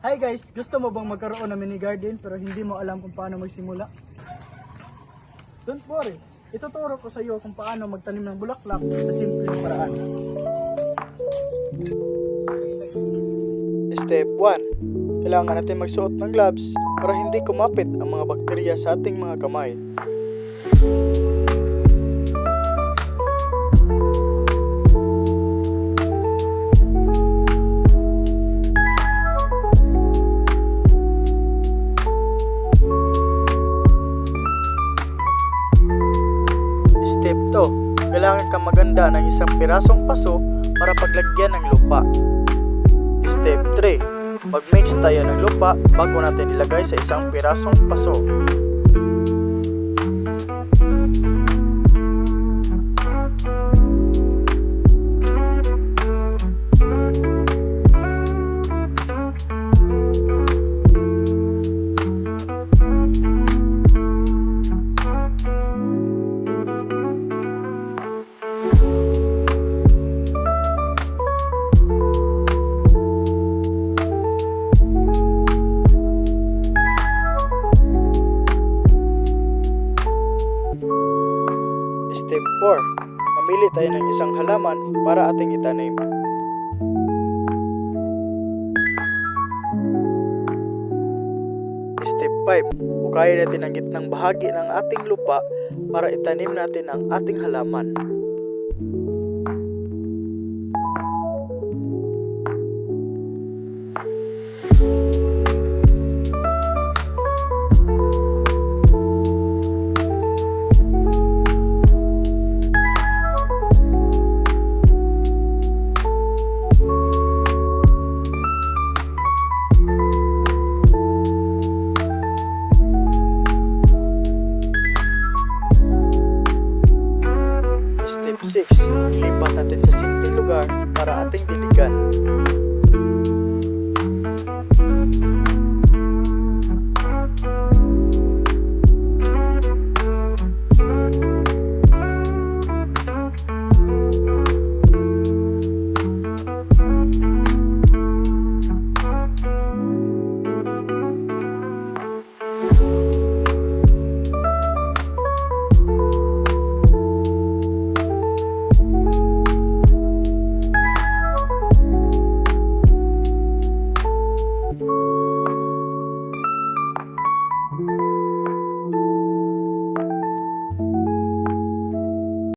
Hi guys, gusto mo bang magkaroon ng mini garden pero hindi mo alam kung paano magsimula? Don't worry, ituturo ko sa iyo kung paano magtanim ng bulaklak sa simpleng paraan. Step 1. Kailangan natin magsuot ng gloves para hindi kumapit ang mga bakterya sa ating mga kamay. Step 2. Kailangan kang maganda ng isang pirasong paso para paglagyan ng lupa. Step 3. Mag-mix tayo ng lupa bago natin ilagay sa isang pirasong paso. Step 4. Mamili tayo ng isang halaman para ating itanim. Step 5. Bukayin natin ang gitnang bahagi ng ating lupa para itanim natin ang ating halaman. Step 6. Lipat natin sa simpleng lugar para ating diligan.